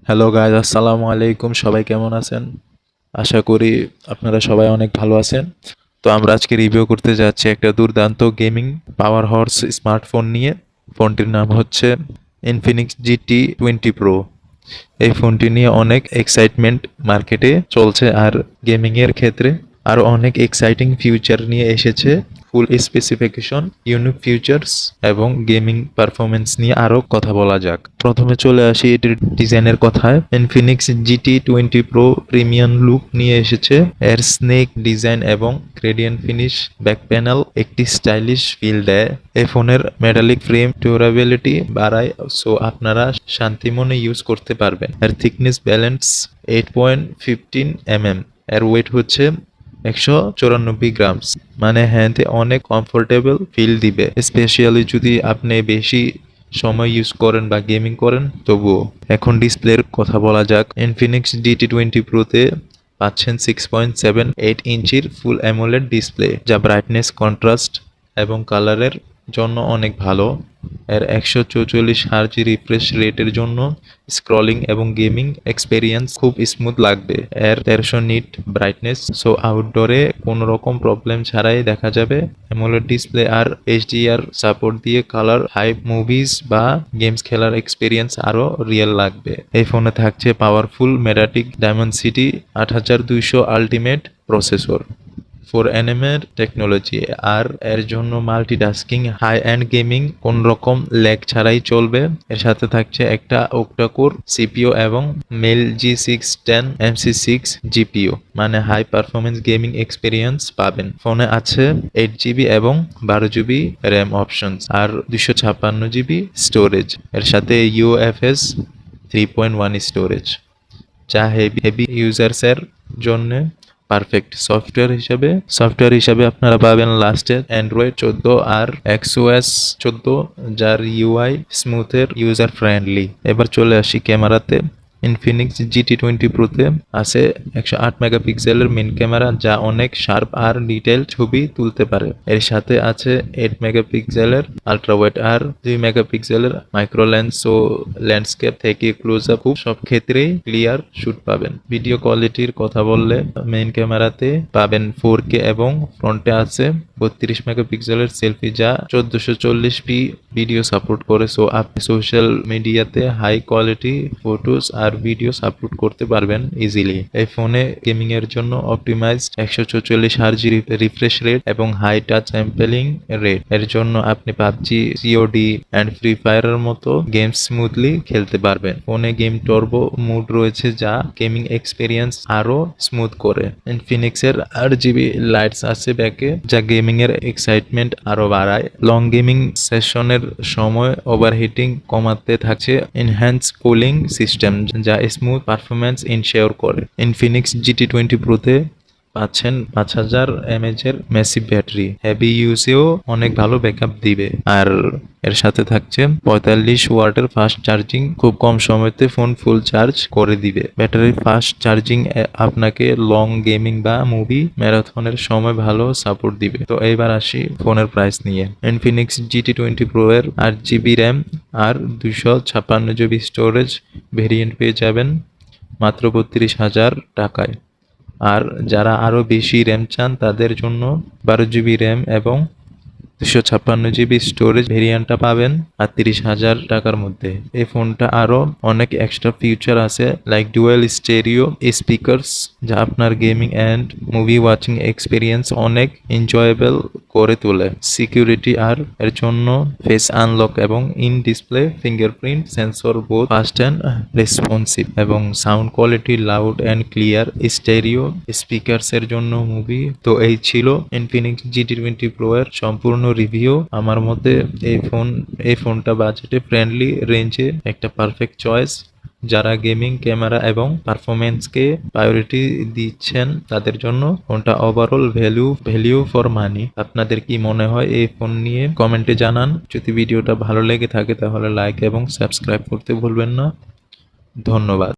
Hello guys, আসসালামু আলাইকুম। সবাই কেমন আছেন? আশা করি আপনারা সবাই অনেক ভালো আছেন। তো আমরা আজকে রিভিউ করতে যাচ্ছি একটা দুর্দান্ত গেমিং পাওয়ার হর্স স্মার্টফোন নিয়ে। ফোনটির নাম হচ্ছে ইনফিনিক্স GT20 Pro। এই ফোনটি নিয়ে অনেক এক্সাইটমেন্ট মার্কেটে চলছে, আর গেমিংয়ের ক্ষেত্রে আরও অনেক এক্সাইটিং ফিউচার নিয়ে এসেছে। ফুল স্পেসিফিকেশন, ইউনিক ফিউচার্স এবং গেমিং পারফরমেন্স নিয়ে আরও কথা বলা যাক। প্রথমে চলে আসি এটির ডিজাইনের কথায়। Infinix GT20 Pro premium look নিয়ে এসেছে। এর স্নেক ডিজাইন এবং গ্রেডিয়েন্ট ফিনিশ ব্যাক প্যানেল একটি স্টাইলিশ ফিল দেয়। এই ফোনের মেটালিক ফ্রেম ডিউরাবিলিটি বাড়ায়, সো আপনারা শান্তিমনে ইউজ করতে পারবেন। এর থিকনেস ব্যালেন্স 8.15 mm। এর ওয়েট হচ্ছে 194 গ্রামস, মানে হ্যান্ডে অনেক কমফোর্টেবল ফিল দিবে, স্পেশালি যদি আপনি বেশি সময় ইউজ করেন বা গেমিং করেন তবুও। এখন ডিসপ্লের কথা বলা যাক। ইনফিনিক্স GT20 Pro-তে পাচ্ছেন 6.78 ইঞ্চির ফুল অ্যামোলেড ডিসপ্লে, যা ব্রাইটনেস, কন্ট্রাস্ট এবং কালারের জন্য অনেক ভালো। এর 144 Hz রিফ্রেশ রেটের জন্য স্ক্রলিং এবং গেমিং এক্সপেরিয়েন্স খুব স্মুথ লাগবে। এর 1300 নিট ব্রাইটনেস, সো আউটডোরে কোনো রকম প্রবলেম ছাড়াই দেখা যাবে। অ্যামোলেড ডিসপ্লে আর HDR সাপোর্ট দিয়ে কালার হাই মুভিজ বা গেমস খেলার এক্সপেরিয়েন্স আরও রিয়েল লাগবে। এই ফোনে থাকছে powerful MediaTek Dimensity 8200 ultimate processor, 4nm এর টেকনোলজি, আর এর জন্য মাল্টিটাস্কিং হাই এন্ড গেমিং কোন রকম ল্যাগ ছাড়াই চলবে। এর সাথে থাকছে একটা octa-core CPU এবং মেল G610 MC6 GPU, মানে হাই পারফরমেন্স গেমিং এক্সপিরিয়েন্স পাবেন। ফোনে আছে 8GB এবং 12GB র্যাম অপশনস আর 256GB স্টোরেজ। এর সাথে UFS 3.1 স্টোরেজ, যা হেভি ইউজার্সের জন্য পারফেক্ট। সফটওয়্যার হিসাবে আপনারা পাবেন লাস্টের অ্যান্ড্রয়েড 14 আর XOS 14, যার UI স্মুথের ইউজার ফ্রেন্ডলি। এবার চলে আসি ক্যামেরাতে। ইনফিনিক্স GT20 Pro-তে আছে 108 মেগাপিক্সেলের মেইন ক্যামেরা, যা অনেক শার্প আর ডিটেইল ছবি তুলতে পারে। এর সাথে আছে 8 মেগাপিক্সেলের আলট্রা ওয়াইড আর 2 মেগাপিক্সেলের মাইক্রো লেন্স, ও ল্যান্ডস্কেপ থেকে ক্লোজ আপ সব ক্ষেত্রেই ক্লিয়ার শুট পাবেন। ভিডিও কোয়ালিটির কথা বললে মেইন ক্যামেরাতে পাবেন 4K এবং ফ্রন্টে আছে 32 মেগাপিক্সেলের সেলফি, যা 1440p ভিডিও সাপোর্ট করে, সো আপনি সোশ্যাল মিডিয়াতে হাই কোয়ালিটি ফটোস আর ভিডিও আপলোড করতে পারবেন ইজিলি। এই ফোনে গেমিং এর জন্য অপটিমাইজড 144 Hz রিফ্রেশ রেট এবং হাই টাচ স্যাম্পলিং রেট। এর জন্য আপনি পাবজি, COD এন্ড ফ্রি ফায়ারের মতো গেম স্মুথলি খেলতে পারবেন। ফোনে গেম টার্বো মুড রয়েছে, যা গেমিং এক্সপিরিয়েন্স আরো স্মুথ করে। ইনফিনিক্স এর RGB লাইটস আছে ব্যাকে, যা গেমিং এর এক্সাইটমেন্ট আরো বাড়ায়। লং গেমিং সেশনের সময় ওভারহিটিং কমাতে থাকছে এনহ্যান্স কুলিং সিস্টেম, যা স্মুথ পারফরম্যান্স ইনশিওর করে। ইনফিনিক্স GT20 Pro-তে পাচ্ছেন 5000 mAh এর ম্যাসিভ ব্যাটারি, হেভি ইউজেও অনেক ভালো ব্যাকআপ দিবে। আর এর সাথে থাকছে 45 ওয়াটের ফাস্ট চার্জিং, খুব কম সময়তে ফোন ফুল চার্জ করে দিবে। ব্যাটারির ফাস্ট চার্জিং আপনাকে লং গেমিং বা মুভি ম্যারাথনের সময় ভালো সাপোর্ট দিবে। তো এইবার আসি ফোনের প্রাইস নিয়ে। ইনফিনিক্স GT20 Pro এর 8GB র্যাম আর 256GB স্টোরেজ ভেরিয়েন্ট পেয়ে যাবেন মাত্র 32,000 টাকায়। আর যারা আরো বেশি র্যাম চান তাদের জন্য 12GB র্যাম এবং 256GB স্টোরেজ ভেরিয়েন্টটা পাবেন 38,000 টাকার মধ্যে। এই ফোনটা আরো অনেক এক্সট্রা ফিচার আছে, লাইক ডুয়াল স্টেরিও স্পিকারস, যা আপনার gaming and movie watching experience অনেক এনজয়েবল করে তোলে। সিকিউরিটি আর এর জন্য ফেস আনলক এবং in display fingerprint sensor both fast and responsive, এবং sound quality loud and clear stereo speakers এর জন্য মুভি। তো এই ছিল ইনফিনিক্স GT20 Pro এর সম্পূর্ণ রিভিউ। আমার মতে এই ফোনটা বাজেটে ফ্রেন্ডলি রেঞ্জে একটা পারফেক্ট চয়েস। যারা গেমিং, ক্যামেরা এবং পারফরমেন্সকে প্রায়োরিটি দিচ্ছেন তাদের জন্য ফোনটা ওভারঅল ভ্যালু ফর মানি। আপনাদের কি মনে হয় এই ফোন নিয়ে কমেন্টে জানান। যদি ভিডিওটা ভালো লেগে থাকে তাহলে লাইক এবং সাবস্ক্রাইব করতে ভুলবেন না। ধন্যবাদ।